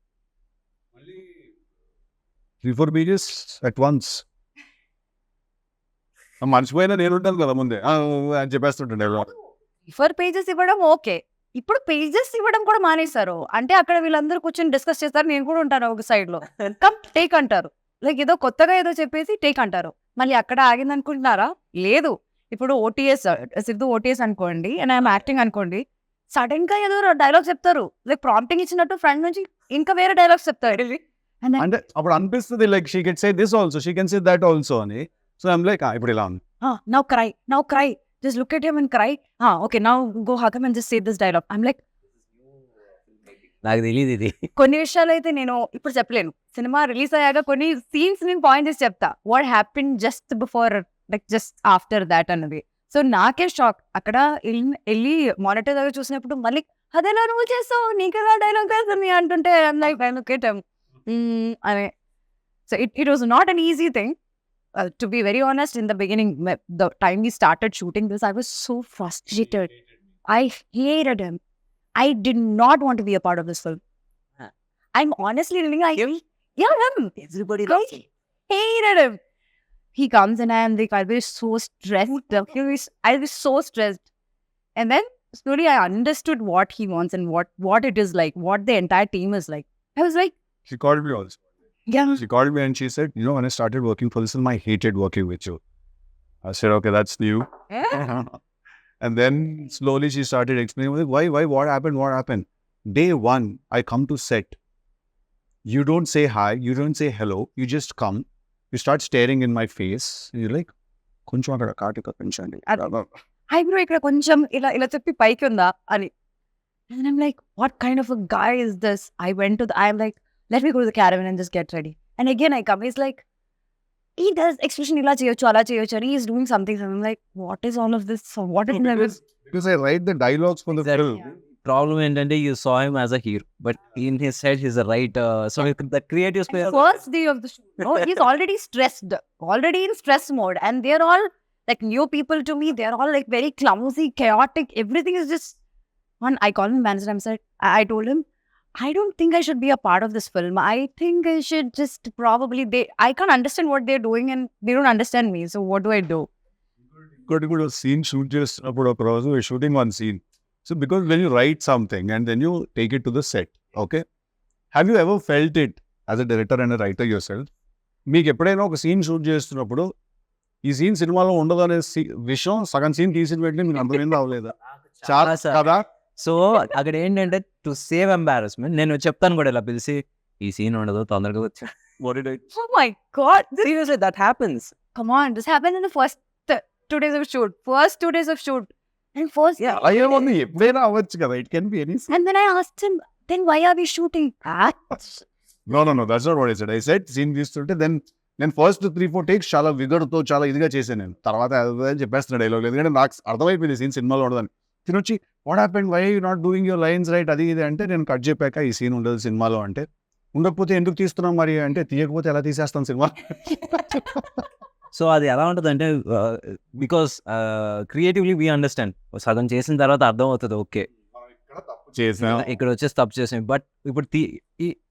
3-4 pages at once. మర్చిపోయినా నేను ఉంటాను కదా ముందే అని చెప్పేస్తుంటాను refer pages ఇవ్వడం okay, ఇప్పుడు pages ఇవ్వడం కూడా మానేశారు. అంటే అక్కడ వీళ్ళందరూ కూర్చొని డిస్కస్ చేస్తారు, నేను కూడా ఉంటాను ఒక సైడ్ లో, కమ్ టేక్ అంటారు. లైక్ ఏదో కొత్తగా ఏదో చెప్పేసి టేక్ అంటారు. మళ్ళీ అక్కడ ఆగింది అనుకుంటున్నారా? లేదు. ఇప్పుడు ఓటీఎస్ సిద్ధు ఓటీఎస్ అనుకోండి, అండ్ ఐఎమ్ యాక్టింగ్ అనుకోండి, సడన్ గా ఏదో డైలాగ్ చెప్తారు, లైక్ ప్రాంప్టింగ్ ఇచ్చినట్టు ఫ్రంట్ నుంచి ఇంకా వేరే డైలాగ్స్ చెప్తారు. అంటే అప్పుడు అనిపిస్తుంది like she can say this also, she can say that also అని. సో ఐమ్ లైక్ ఇప్పుడు ఇలా ఉంది, now cry, just look at him and cry. Okay, now go hug him and just say this dialogue. I'm like, నాకు తెలియదు ఇది. కొన్ని విషయాలు అయితే నేను ఇప్పుడు చెప్పలేను. సినిమా రిలీజ్ అయ్యాక కొన్ని సీన్స్ నేను పాయింట్ చేసి చెప్తా, what happen just before, like just after that అన్నది. సో నాకే షాక్. అక్కడ వెళ్ళి మానిటర్ దగ్గర చూసినప్పుడు మళ్ళీ అదేలా నువ్వు చేస్తావు, నీకెలా డైలాగ్ తెలుస్తుంది అంటుంటే like I look at him అనే. So it was not an easy thing. To be very honest, in the beginning, the time we started shooting this, I was so frustrated. I hated him. I did not want to be a part of this film. I'm honestly telling you, him. Everybody I hated him. He comes and I am like, I'll be so stressed. I'll be so stressed. And then slowly I understood what he wants and what it is like, what the entire team is like. I was like, she called me also. Yeah. She called me and she said, when I started working for this film, I hated working with you. I said, okay, that's new. And then slowly she started explaining, why, what happened? Day one, I come to set. You don't say hi, you don't say hello, you just come. You start staring in my face. And you're like, koncham akada katika penchandi. Hi bro, ikkada koncham ila cheppi paiki unda ani. And I'm like, what kind of a guy is this? I'm like, let me go to the caravan and just get ready. And again I come, he's like, he does expression ila cheyochu ala cheyochu, and he is doing something. So I'm like, what is all of this? So what is because I write the dialogues for the film. Problem ఏంటంటే you saw him as a hero, but in his head he's a writer. So the creative space. First day of the shoot, no, he's already stressed, already in stress mode, and they're all like new people to me. They're all like very clumsy, chaotic. Everything is just one. I called him manager. I told him, I don't think I should be a part of this film. I think I should just probably, I can't understand what they're doing and they don't understand me. So what do I do? Got to go to a scene shoot just we're shooting one scene. So because when you write something and then you take it to the set, okay? Have you ever felt it as a director and a writer yourself? మీకు ఎప్పుడైనా ఒక scene shoot చేస్తున్నప్పుడు ఈ scene సినిమాలో ఉండదు అనే విషయం సగం సీన్ తీసిన వెంటనే మీకు అర్థమైంది అవ్వలేదా? చాలా కదా. సో అక్కడ ఏంటంటే టు సేవ్ ఎంబారస్మెంట్ నేను చెప్తాను కూడా ఇలా పిలిచి ఈ సీన్ ఉండదు తొందరగా వచ్చా. Oh my God. Seriously, that happens. Come on, this happened in the first 2 days of shoot. First 2 days of shoot. And first, అయ్యేమో ఎప్పుడైనా అవ్వచ్చు కదా. It can be any scene. And then I asked him, then why are we shooting that? No, that's not what I said. I said scene తీస్తుంటే నేను first 3-4 takes చాలా విగర్తో చాలా ఇదిగా చేశాను. నేను తర్వాత చెప్పేస్తున్నా డైలాగ్, ఎందుకంటే నాకు అర్థమైపోయింది సీన్ సినిమాలో ఉండదని. తినొచ్చి what happened, why you not doing your lines right, అది ఇది అంటే నేను కట్ చెప్పాక ఈ సీన్ ఉండదు సినిమాలో అంటే, ఉండకపోతే ఎందుకు తీస్తున్నాం మరి అంటే, తీయకపోతే ఎలా తీసేస్తాం సినిమా. సో అది ఎలా ఉంటుంది అంటే బికాస్ క్రియేటివ్లీ వీ అండర్స్టాండ్, సగం చేసిన తర్వాత అర్థం అవుతుంది ఓకే ఇక్కడ వచ్చేసి తప్పు చేసాం. బట్ ఇప్పుడు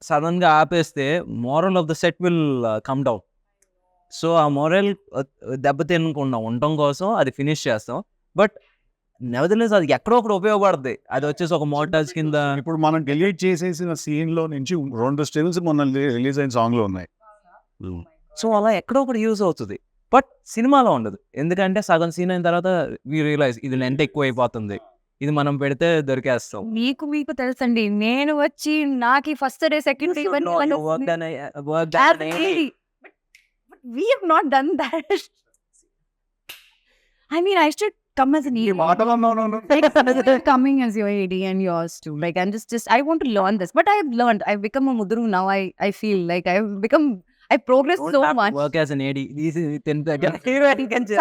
సడన్ గా ఆపేస్తే moral of the set will come down. So ఆ మోరల్ దెబ్బతినకుండా ఉండటం కోసం అది ఫినిష్ చేస్తాం. బట్ నెవర్దలెస్ అది ఎక్కడో ఒకటి ఉపయోగపడుతుంది. అది వచ్చేసి ఒక మోటార్స్ కింద. ఇప్పుడు మనం డిలీట్ చేసేసిన సీన్ లో నుంచి 2 స్టిల్స్ మొన్న రిలీజ్ అయిన సాంగ్ లో ఉన్నాయి. సో అలా ఎక్కడో ఒకటి యూజ్ అవుతుంది, బట్ సినిమాలో ఉండదు. ఎందుకంటే సగం సీన్ అయిన తర్వాత వి రియలైజ్ ఇది లెంత్ ఎక్కువ అయిపోతుంది, ఇది మనం పెడితే దొరికేస్తాం. మీకు తెలుసండి, నేను వచ్చి నాకు first day second day we have not done that. I mean, I should come as an ED. Coming as your AD and yours too. Like, I'm just I want to learn this. But I've learned. I've become a mudru now. I feel like I progressed so much. Work as an AD.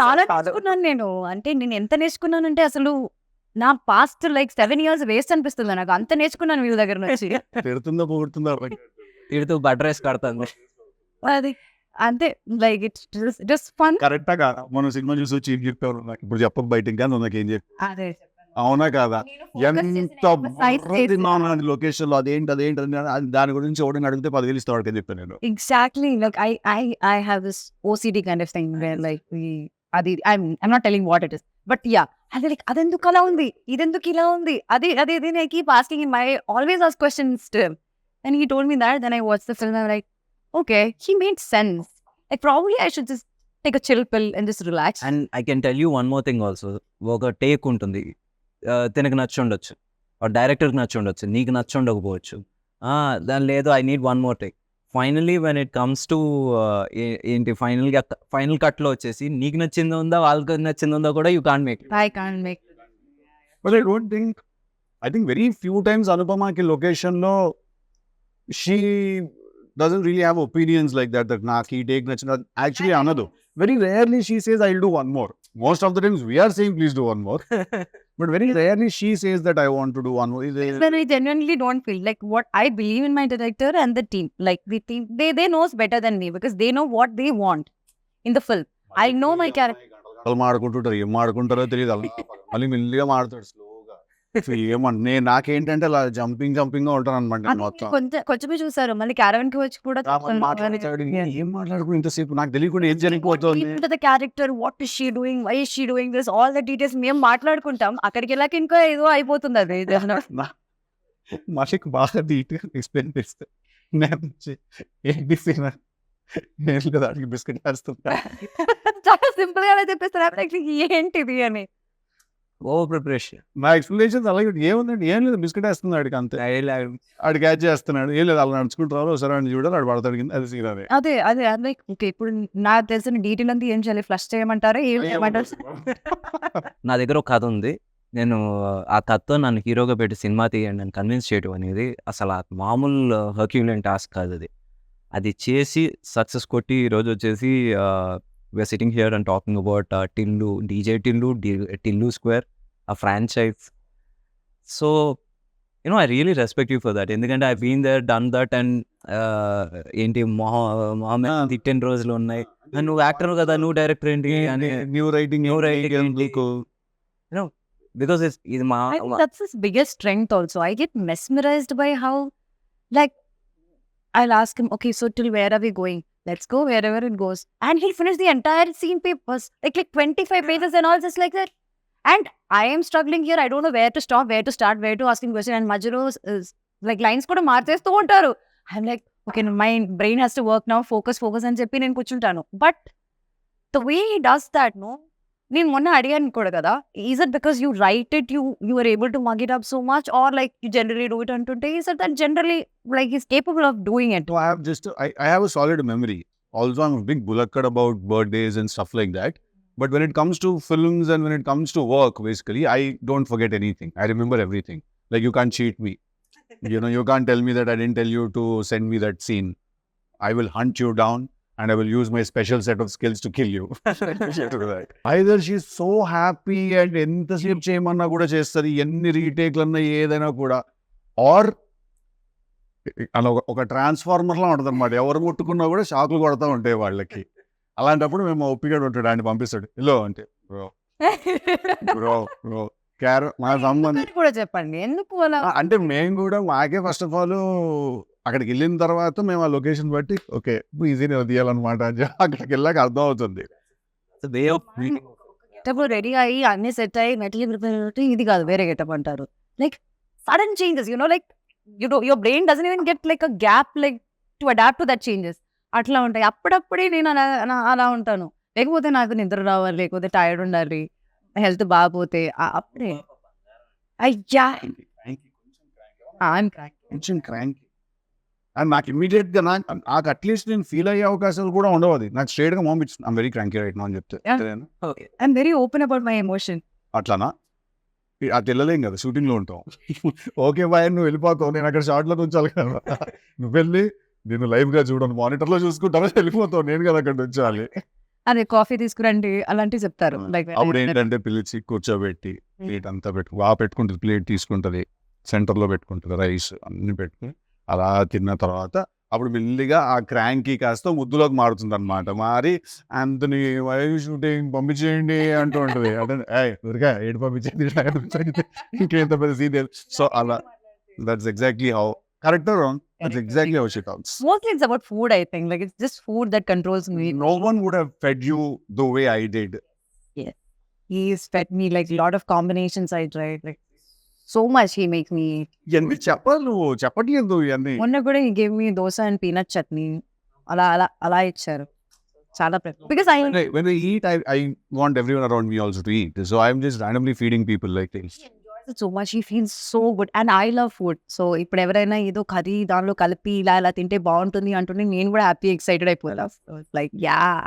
చాలా నేర్చుకున్నాను నేను. అంటే నేను ఎంత నేర్చుకున్నానంటే అసలు నా past like 7 years waste అనిపిస్తుంది నాకు. అంత నేర్చుకున్నాను వీళ్ళ దగ్గర నుంచి. తిడుతూ బటర్ వేసి కడుతుంది అది అంతే. Like it's fun. కరెక్టా కాదా? మనం సినిమా చూసి వచ్చి ఏం చెప్పారు నాకు ఇప్పుడు చెప్పక బయట ఇంకా నాకేం చెప్పి, అవునా కాదా? ఎంత లొకేషన్ లో అదేంటి దాని గురించి ఎవడని అడిగితే 10,000 ఇస్తాడు అని చెప్పాను నేను. Exactly. Like I have this OCD kind of thing where like అది I'm not telling what it is. But yeah, అది like అదెందుకు అలా ఉంది, ఇదెందుకు ఇలా ఉంది, అది I keep asking him. I always ask questions to him. And he told me that. Then I watched the film. I'm like, okay, he made sense. Like probably I should just take a chill pill and just relax. And I can tell you one more thing also. ఒక take ఉంటుంది, తినకు నచ్చి ఉండొచ్చు, డైరెక్టర్కి నచ్చి ఉండొచ్చు, నీకు నచ్చి ఉండకపోవచ్చు. దాని లేదు, I need one more take. Finally when it comes to ఏంటి ఫైనల్ కట్లో వచ్చేసి నీకు నచ్చింది ఉందా వాళ్ళకి నచ్చింది ఉందా కూడా you can't make. I can't make. But I think very few times Anupamaki location lo she doesn't really have opinions like that naki take nachina. Actually another very rarely she says I'll do one more. Most of the times we are saying please do one more. But very rarely she says that I want to do one more. When I genuinely don't feel like what I believe in my director and the team. Like the team, they knows better than me because they know what they want in the film. I know my character. మాడుకుంటుంటారు, ఏం మాడుకుంటారో తెలియదు. మళ్ళీ మెల్లిగా మాడతాడు స్లోగా. ఏమన్నా నాకేంటంటే అలా jumping గా ఉంటాను అనమాట మొత్తం. కొంచెమే చూసారు, మళ్ళీ క్యారవన్ కి వచ్చి కూడా ఏం మాట్లాడుకుని ఇంతసేపు నాకు తెలియకుండా ఏం జరిగిపోతుంది. the character, what is she doing, why is she doing this, all the details మేము మాట్లాడుకుంటాం. అక్కడికి వెళ్ళాక ఇంకా ఏదో అయిపోతుంది అది. మళ్ళీ బాగా నీట్గా ఎక్స్ప్లెయిన్ చేస్తే నేను కదా అడిగి బిస్కెట్ వేస్తున్నా. చాలా సింపుల్ గా చెప్పేస్తారు ఏంటిది అని. Over preparation. నా ఎక్స్ప్లెనేషన్ అలాగే ఏముందండి, ఏం లేదు బిస్కెట్ వేస్తుంది ఆడికి అంతే. ఆడు క్యాచ్ చేస్తున్నాడు, ఏం లేదు అలా నడుచుకుంటారు, ఒకసారి అని చూడాలి ఆడు పడతాడు కింద. అది సీన్ అదే లైక్ ఓకే ఇప్పుడు నాకు తెలిసిన డీటెయిల్ అంతా ఏం చేయాలి, ఫ్లష్ చేయమంటారా ఏం చేయమంటారు? నా దగ్గర ఒక కథ ఉంది, నేను ఆ కథతో నన్ను హీరోగా పెట్టి సినిమా తీయండి అని కన్విన్స్ చేయడం అనేది అసలు ఆ మామూలు హర్క్యులియన్ టాస్క్ కాదు. అది చేసి సక్సెస్ కొట్టి ఈరోజు వచ్చేసి we're sitting here and talking about Tillu, DJ Tillu, Tillu square, ఆ franchise. So I really respect you for that. ఎందుకంటే I been there, done that. And ఏంటి మొహమ్మద్ తిట్టిన రోజులు ఉన్నాయి. నువ్వు యాక్టర్ కదా, నువ్వు డైరెక్టర్ ఏంటి అని, new writing because it's my that's his biggest strength also. I get mesmerized by how, like, I'll ask him, okay, so till where are we going? Let's go wherever it goes. And he'll finish the entire scene papers, like 25 pages and all just like that. And I am struggling here. I don't know where to stop, where to start, where to ask him question. And Majuro is like lines kuda marchestu untaru. I'm like, okay, my brain has to work now. Focus అని చెప్పి నేను కూర్చుంటాను. But the way he does that, no? నేను మొన్న అడిగాను కూడా కదా, is it because you write it, you are able to mug it up so much, or like you generally do it అంటుంటే is it that generally like is capable of doing it? I have a solid memory. Also, I'm a big bulakkad about birthdays and stuff like that. But when it comes to films and when it comes to work, basically, I don't forget anything. I remember everything. Like, you can't cheat me. You can't tell me that I didn't tell you to send me that scene. I will hunt you down. And I will use my special set of skills to kill you. Either she's so happy and ఎంతసేపు చేయమన్నా కూడా చేస్తుంది, ఎన్ని రీటేక్లన్నా ఏదైనా కూడా, are అలా ఒక ట్రాన్స్ఫార్మర్లా ఉంటుంది అనమాట. ఎవరు ముట్టుకున్నా కూడా షాకులు కొడతా ఉంటాయి వాళ్ళకి. అలాంటప్పుడు మేము ఒప్పిగా ఉంటాడు, ఆయన పంపిస్తాడు ఇల్లో అంటే బ్రో మా సంబంధం కూడా చెప్పండి ఎందుకు అలా అంటే మేము కూడా మాకే ఫస్ట్ ఆఫ్ ఆల్ అక్కడికి వెళ్ళిన తర్వాత మేము ఆ లొకేషన్ బట్టి ఓకే ఈజీనే తీయాలన్నమాట అని అక్కడికి వెళ్ళాక అర్థం అవుతుంది. రెడీ అయ్యి అన్ని సెట్ అయ్యి మెటీరియల్ ప్రిపేర్ ఇది కాదు వేరే గెటప్ అంటారు. Like sudden changes like your brain doesn't even get like a gap like to adapt to that changes. అట్లా ఉంటాయి. అప్పుడప్పుడే నేను అలా ఉంటాను. లేకపోతే నాకు నిద్ర రావాలి, లేకపోతే టైర్డ్ ఉండాలి, హెల్త్ బాగపోతే అప్పుడే అయ్యా అండ్ నాకు ఇమ్మీడియట్ గా నాకు అట్లీస్ట్ నేను ఫీల్ అయ్యే అవకాశాలు కూడా ఉండవు. అది నాకు స్ట్రేట్ గా mom I'm very cranky right now అని చెప్తే I'm very open about my emotion. అట్లానా? అది వెళ్ళలేం కదా, షూటింగ్ లో ఉంటాం. ఓకే బాయ్ నువ్వు వెళ్ళిపోతావు, నేను అక్కడ షార్ట్ లో ఉంచాలి కదా, నువ్వు వెళ్ళి నేను లైవ్ గా చూడను, మానిటర్ లో చూసుకుంటాను, వెళ్ళిపోతావు, నేను కదా అక్కడ ఉంచాలి. అదే కాఫీ తీసుకురండి అలాంటివి చెప్తారు. లైక్ అప్పుడు ఏంటంటే పిలిచి కూర్చోబెట్టి ప్లేట్ అంతా పెట్టుకుంటుంది, ప్లేట్ తీసుకుంటది, సెంటర్ లో పెట్టుకుంటుంది, రైస్ అన్ని పెట్టుకుని అలా తిన్న తర్వాత అప్పుడు మెల్లిగా ఆ క్రాంకీ కాస్త ముద్దులోకి మారుతుంది అనమాట. మారి అంతని షూటింగ్ పంపించేయండి అంటూ ఉంటుంది. అంటే ఊరిగా ఏడు పంపించేది ఇంకేంత పెద్ద సీన్. సో అలా that's exactly how correct or wrong? That's exactly how she talks. Mostly it's about food, I think. Like it's just food that controls me. No one would have fed you the way I did. He's fed me like a lot of combinations I tried. Like so much he make me. ఇవన్నీ చెప్పాలి నువ్వు చెప్పట్లేదు ఇవన్నీ. మొన్న కూడా he gave me dosa and peanut chutney. అలా ఇచ్చారు. చాలా because When I eat, I want everyone around me also to eat. So I'm just randomly feeding people like things. so much. He feels so good and I love food. So ఇప్పుడు ఎవరైనా ఏదో curry దానిలో కలిపి ఇలా తింటే బాగుంటుంది అంటుంటే నేను కూడా హ్యాపీ ఎక్సైటెడ్ అయిపోతా. So it's like yeah.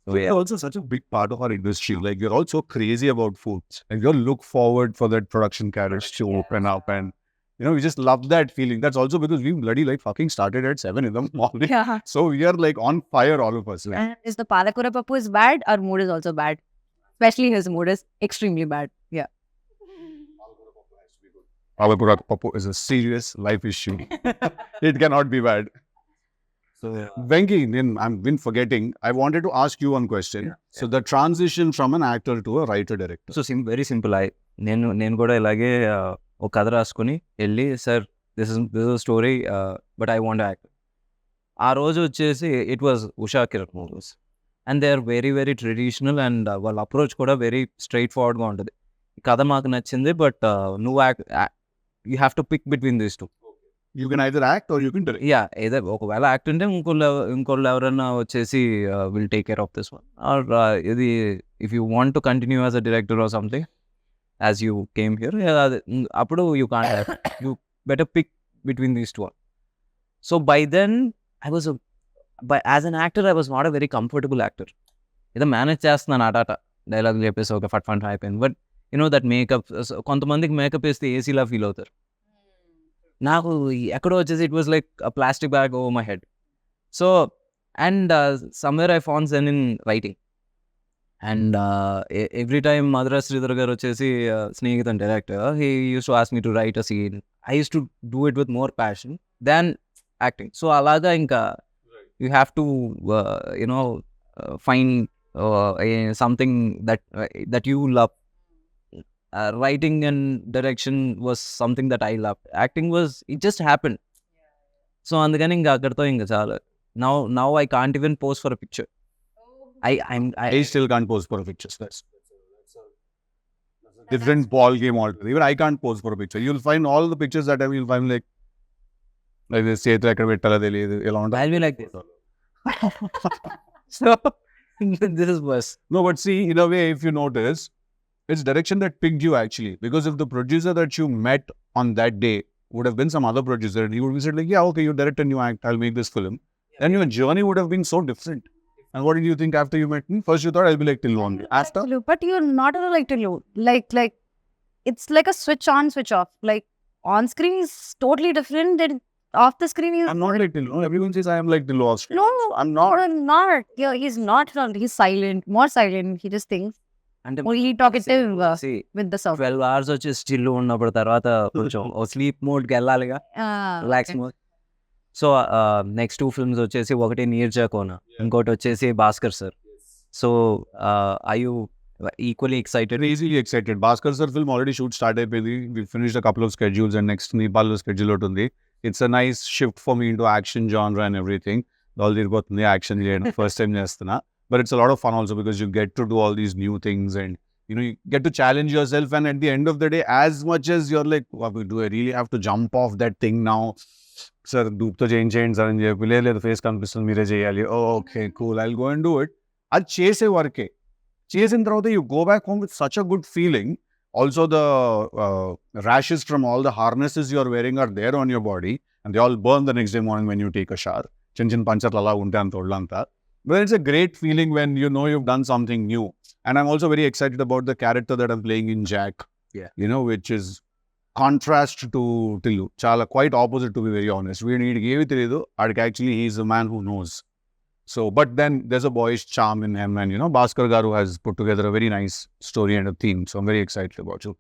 So it's also such a big part of our industry. Like you're all so crazy about food, and you all look forward for that production carriage to open up, and we just love that feeling. That's also because we bloody like fucking started at 7 in the morning. Yeah. So we are like on fire, all of us. Like, And is the palakura papu is bad, our mood is also bad. Especially his mood is extremely bad. Yeah. Palakura Papu is a serious life issue. It cannot be bad. So Venki, then I've been forgetting. I wanted to ask you one question. So the transition from an actor to a writer director. So very simple. నేను కూడా ఇలాగే ఒక కథ రాసుకొని వెళ్ళి sir this is story but I want act. ఆ రోజు వచ్చేసి it was Usha Kiran movies and they are very very traditional and వాళ్ళ అప్రోచ్ కూడా వెరీ స్ట్రైట్ ఫార్వర్డ్గా ఉంటుంది. కథ మాకు నచ్చింది బట్ నువ్వు you have to pick between these two. You can either act or you can direct. Yeah ఏదో ఒకవేళ యాక్ట్ ఉంటే ఇంకోళ్ళు ఎవరైనా వచ్చేసి will take care of this one or ఇది if you want to continue as a director or something as you came here అప్పుడు you can't you better pick between these two. So by then I was as an actor I was not a very comfortable actor. ఏదో manage చేస్తున్నాను ఆటాట dialogue చెప్పేసి ఒక ఫట్ ఫట్ అయిపోయింది. But that makeup కొంతమందికి మేకప్ వేస్తే ఏసీలా ఫీల్ అవుతారు. నాకు ఎక్కడో వచ్చేసి it was like plastic bag over my head. So and somewhere I found zen in writing and every time Madras Sridhar garu వచ్చేసి స్నేహితుడు director he uses to ask me to write a scene. I uses to do it with more passion than acting. So అలాగా ఇంకా you have to find something that you love. Writing and direction was something that I loved. Acting was, it just happened. So అందుకని ఇంకా అక్కడితో ఇంకా చాలా. Now I can't even pose for a picture. I still can't pose for a picture. That's a different ball game altogether. Even I can't pose for a picture. You'll find all the pictures that you'll find like this చేతులు ఎక్కడ పెట్టాలో తెలియదు ఎలా ఉంటుంది. I'll be like this. So this is worse. No, but see, in a way, if you notice, it's direction that picked you actually. Because if the producer that you met on that day would have been some other producer, he would have said like, yeah, okay, you direct and you act, I'll make this film. Then your journey would have been so different. And what did you think after you met me? First you thought I'll be like Tillu only. After? But you're not like Tillu. Like it's like a switch on, switch off. Like on screen is totally different. Then off the screen is. I'm not like Tillu. Everyone says I am like Tillu off screen. No, I'm not. I'm not. Yeah, he's not. He's silent. More silent. He just thinks. అంటే Only talkative see, with the sound. 12 hours వచ్చి still ఉన్నప్పుడు తర్వాత కొంచెం sleep మోడ్కి వెళ్ళాలిగా, relax mode. So next 2 films వచ్చేసి ఒకటి నీర్జాకోన, ఇంకోటి వచ్చేసి Bhaskar sir. So I you equally excited? Crazily excited. Bhaskar sir film already shoot started. We finished a couple of schedules and next Nepal schedule out ఉంది. It's a nice shift for me into action genre and everything. All తిరిగిపోతుంది action చేయడం first time చేస్తున్నా. But it's a lot of fun also because you get to do all these new things and you get to challenge yourself, and at the end of the day, as much as you're like, do I really have to jump off that thing now? Sir, doopto change sir ani cheppi లేదు face కనిపిస్తుంది మీరే చేయాలి. Okay, cool, I'll go and do it. అది చేసే వరకే. చేసిన తర్వాత you go back home with such a good feeling. Also the rashes from all the harnesses you're wearing are there on your body and they all burn the next day morning when you take a shower. చిన్న పంచర్లు అలా ఉంటాయి అంత ఒళ్ళంతా. But it's a great feeling when you know you've done something new. And I'm also very excited about the character that I'm playing in Jack. Yeah. Which is contrast to Tillu. Chala quite opposite, to be very honest. We need to give it actually he's a man who knows. So, but then there's a boyish charm in him, and Bhaskar Garu has put together a very nice story and a theme. So I'm very excited about you.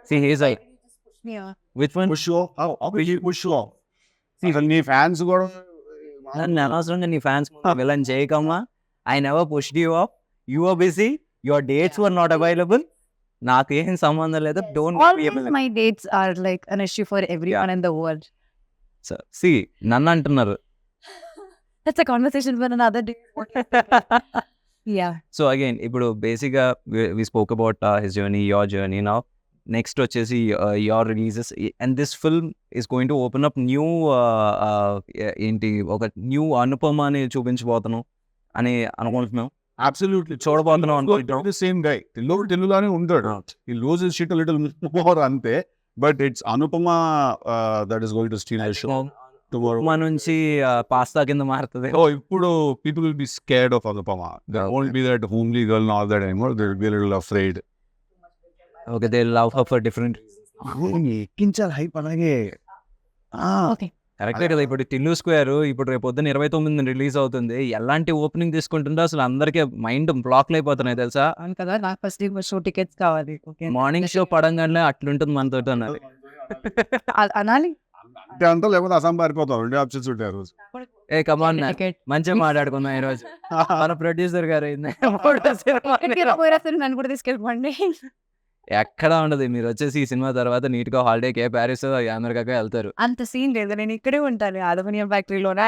See, he's like, Yeah. which one? Push you off? How will you push you off? See, when your fans go, నన్ను అనవసరంగా నీ fans villain చేయకమ్మా. I never pushed you up. You are busy, your dates were not available. నాకు ఏం సంబంధం లేదు. Always my dates are like an issue for everyone in the world. So సి నన్ను అంటున్నారు. That's a conversation for another day. So again ఇప్పుడు బేసిక్గా we spoke about his journey, your journey. Now next వచ్చేసి your releases and this film is going to open up new ఏంటి ఒక new అనుపమని చూపించబోతున్నాం అని అనుకుంటున్నాం. అబ్సల్యూట్లీ చూడబోతున్నాం అనుకుంటున్నాం. సేమ్ గై తెలుగులానే ఉంటాడు. ఈ లూజ్ షిట్ లిటిల్ మోర్ అంతే. But it's Anupama that is going to steal the show tomorrow. మా నుంచి పాస్తా కింద మారుతుంది. Oh, ఇప్పుడు people will be scared of Anupama. There won't be that homely girl and all that anymore. They will be a little afraid. Okay, they love her for different. ఎక్కించాలి hype అలాగే. కరెక్టే కదా. ఇప్పుడు Tillu square ఇప్పుడు రేపు పొద్దున్న 29 release అవుతుంది. ఎలాంటి ఓపెనింగ్ తీసుకుంటుందో అసలు అందరికీ మైండ్ బ్లాక్లు అయిపోతున్నాయి తెలుసా. అవును కదా, నాకు ఫస్ట్ షో టికెట్స్ కావాలి. మార్నింగ్ షో పడంగానే అట్లుంటుంది మనతో అన్నది. అనాలి అంటే అంతా లేకపోతే అసం పారిపోతాం. 2 ఆప్షన్స్ ఉంటాయి ఆ రోజు. ఏ కమాన్, మంచిగా మాట్లాడుకున్నాం ఈ రోజు. మన ప్రొడ్యూసర్ గారు నన్ను కూడా తీసుకెళ్ళిపోండి. ఎక్కడ ఉండదు. మీరు వచ్చేసి ఈ సినిమా తర్వాత నీట్ గా హాలిడేకి ప్యారిస్ అమెరికాకి వెళ్తారు. అంత సీన్ లేదు, నేను ఇక్కడే ఉంటాను అలుమినియం ఫ్యాక్టరీలోనే.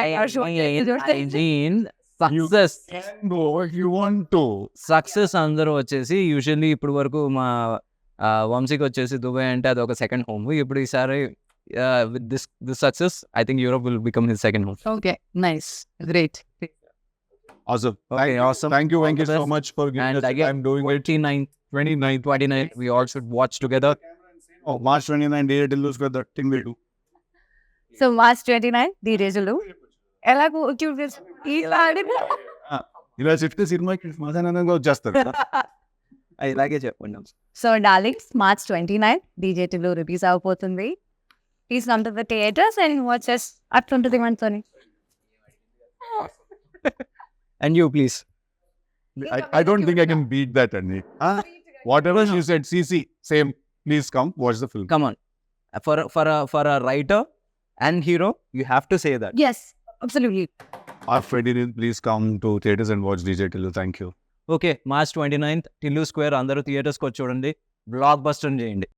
Success No, if you want to. Success అందరూ వచ్చేసి యూజువల్లీ ఇప్పుడు వరకు మా వంశీకి వచ్చేసి దుబాయ్ అంటే అది ఒక సెకండ్ హోమ్. ఇప్పుడు ఈసారి with this success I think Europe will become his second home. Okay, nice, great. Awesome. Okay, awesome. Thank you so much for giving And us the again, time doing it. 29 we all should watch together. Oh, March 29 day Tillu square, that thing we do. So March 29 ది రోజులు ఎలాగో ఇలా చెప్తే సినిమాకి సమాధానంగా వచ్చేస్తారు. ఇలాగే చెప్పండి. So darlings, March 29 DJ Tillu release అవబోతుంది. Please come to the theatres and watches. అట్లుంటుంది మనతోని. And you please. I don't think I can beat that, Andy. Whatever she said, CC, same. Please come watch the film. Come on. For a writer and hero, you have to say that. Yes, absolutely. Our Freddy, please come to theaters and watch DJ Tillu. Thank you. Okay, March 29th, Tillu Square అందరూ థియేటర్స్కి వచ్చి చూడండి. Block buster చేయండి.